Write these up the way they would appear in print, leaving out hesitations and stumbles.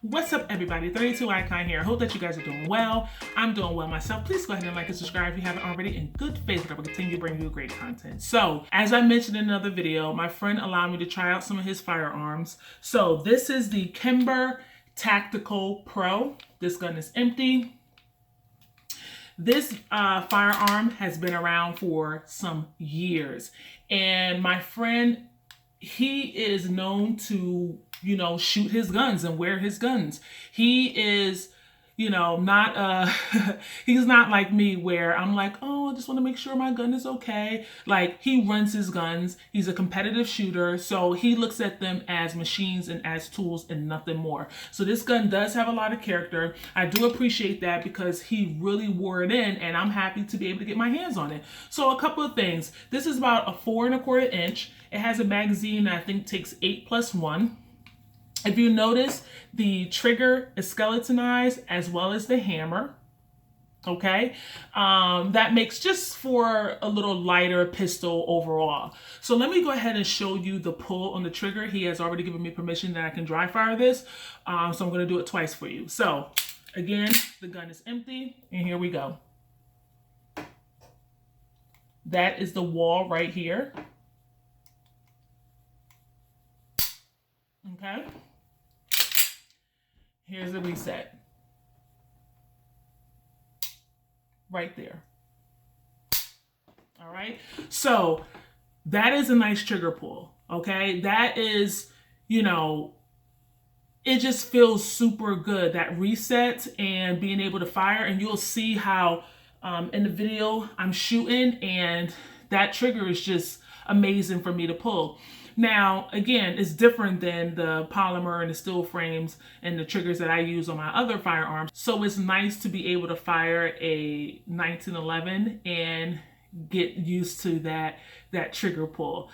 What's up, everybody? 32 Icon here. I hope that you guys are doing well. I'm doing well myself. Please go ahead and like and subscribe if you haven't already. In good faith that I will continue to bring you great content. So, as I mentioned in another video, my friend allowed me to try out some of his firearms. So, this is the Kimber Tactical Pro. This gun is empty. This firearm has been around for some years. And my friend, he is known to, shoot his guns and wear his guns. He is, not, he's not like me where I'm like, oh, I just want to make sure my gun is okay. Like, he runs his guns. He's a competitive shooter. So he looks at them as machines and as tools and nothing more. So this gun does have a lot of character. I do appreciate that because he really wore it in, and I'm happy to be able to get my hands on it. So a couple of things. This is about a 4 1/4 inch. It has a magazine that I think takes 8+1. If you notice, the trigger is skeletonized as well as the hammer. Okay, that makes just for a little lighter pistol overall. So let me go ahead and show you the pull on the trigger. He has already given me permission that I can dry fire this. So I'm going to do it twice for you. So again, the gun is empty, and here we go. That is the wall right here. Okay. Here's the reset. Right there. All right. So that is a nice trigger pull. Okay. That is, it just feels super good. That reset and being able to fire, and you'll see how in the video I'm shooting, and that trigger is just amazing for me to pull. Now, again, it's different than the polymer and the steel frames and the triggers that I use on my other firearms. So it's nice to be able to fire a 1911 and get used to that trigger pull.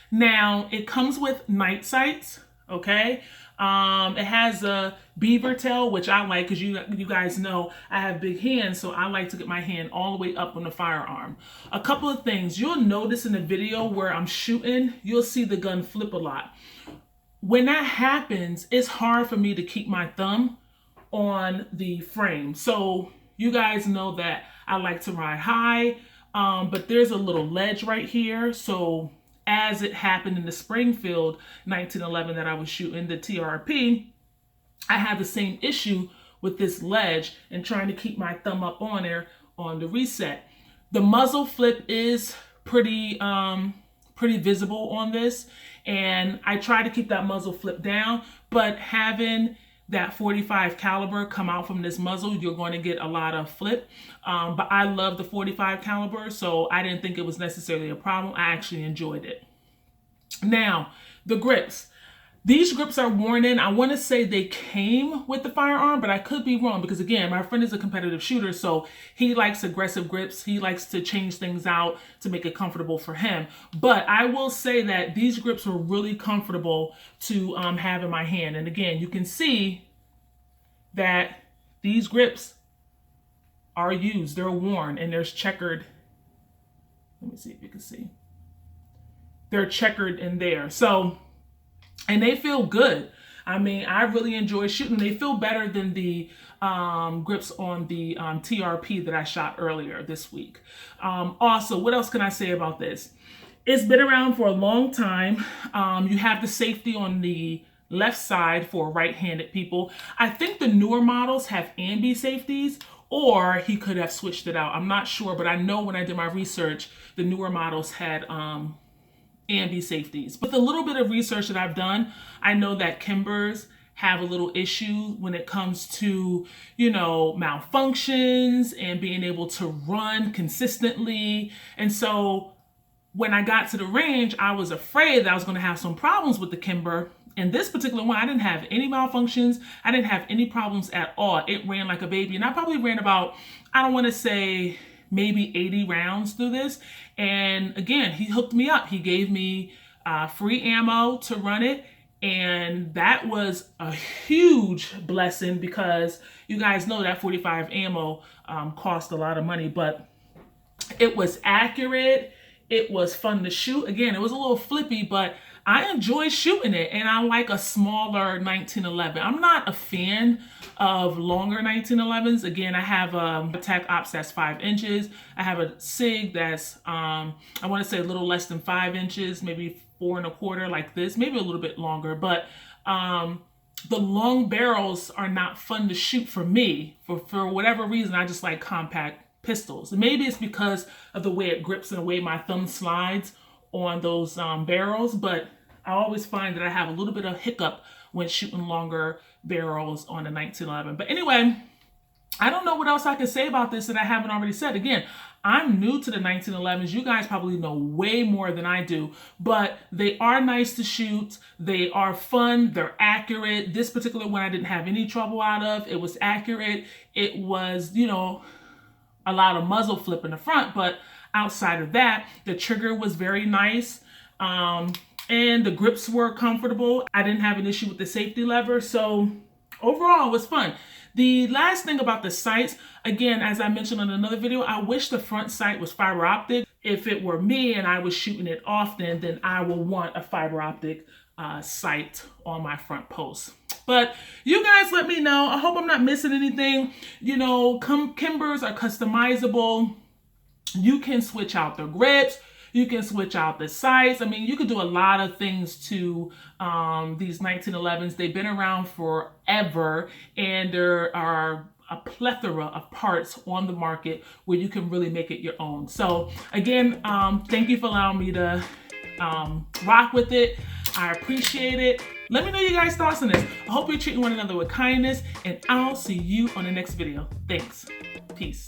Now, it comes with night sights, okay? It has a beaver tail, which I like because you guys know I have big hands, so I like to get my hand all the way up on the firearm. A couple of things. You'll notice in the video where I'm shooting, you'll see the gun flip a lot. When that happens, it's hard for me to keep my thumb on the frame. So you guys know that I like to ride high, but there's a little ledge right here. So as it happened in the Springfield 1911 that I was shooting, the TRP, I had the same issue with this ledge and trying to keep my thumb up on there on the reset. The muzzle flip is pretty visible on this, and I try to keep that muzzle flip down, but having that 45 caliber come out from this muzzle, you're going to get a lot of flip. But I love the 45 caliber, so I didn't think it was necessarily a problem. I actually enjoyed it. Now, the grips. These grips are worn in. I want to say they came with the firearm, but I could be wrong because, again, my friend is a competitive shooter, so he likes aggressive grips. He likes to change things out to make it comfortable for him. But I will say that these grips were really comfortable to have in my hand. And again, you can see that these grips are used. They're worn, and there's checkered. Let me see if you can see. They're checkered in there. So, and they feel good. I mean, I really enjoy shooting. They feel better than the grips on the TRP that I shot earlier this week. Also, what else can I say about this? It's been around for a long time. You have the safety on the left side for right-handed people. I think the newer models have ambi safeties, or he could have switched it out. I'm not sure, but I know when I did my research, the newer models had ambi safeties. But the little bit of research that I've done, I know that Kimbers have a little issue when it comes to, malfunctions and being able to run consistently. And so when I got to the range, I was afraid that I was going to have some problems with the Kimber. And this particular one, I didn't have any malfunctions. I didn't have any problems at all. It ran like a baby. And I probably ran about, I don't want to say maybe 80 rounds through this. And again, he hooked me up. He gave me free ammo to run it. And that was a huge blessing because you guys know that 45 ammo cost a lot of money, but it was accurate. It was fun to shoot. Again, it was a little flippy, but I enjoy shooting it, and I like a smaller 1911. I'm not a fan of longer 1911s. Again, I have a Tac Ops that's 5 inches. I have a SIG that's, I want to say a little less than 5 inches, maybe 4 1/4 like this, maybe a little bit longer. But the long barrels are not fun to shoot for me. For whatever reason, I just like compact pistols. And maybe it's because of the way it grips and the way my thumb slides on those barrels, but I always find that I have a little bit of hiccup when shooting longer barrels on a 1911. But anyway, I don't know what else I can say about this that I haven't already said. Again, I'm new to the 1911s. You guys probably know way more than I do, but they are nice to shoot. They are fun. They're accurate. This particular one I didn't have any trouble out of. It was accurate. It was, you know, a lot of muzzle flip in the front, but outside of that, the trigger was very nice. And the grips were comfortable. I didn't have an issue with the safety lever. So overall, it was fun. The last thing about the sights, again, as I mentioned in another video, I wish the front sight was fiber optic. If it were me and I was shooting it often, then I will want a fiber optic sight on my front post. But you guys let me know. I hope I'm not missing anything. You know, Kimbers are customizable. You can switch out the grips. You can switch out the sights. I mean, you could do a lot of things to these 1911s. They've been around forever, and there are a plethora of parts on the market where you can really make it your own. So again, thank you for allowing me to rock with it. I appreciate it. Let me know your guys' thoughts on this. I hope you're treating one another with kindness, and I'll see you on the next video. Thanks. Peace.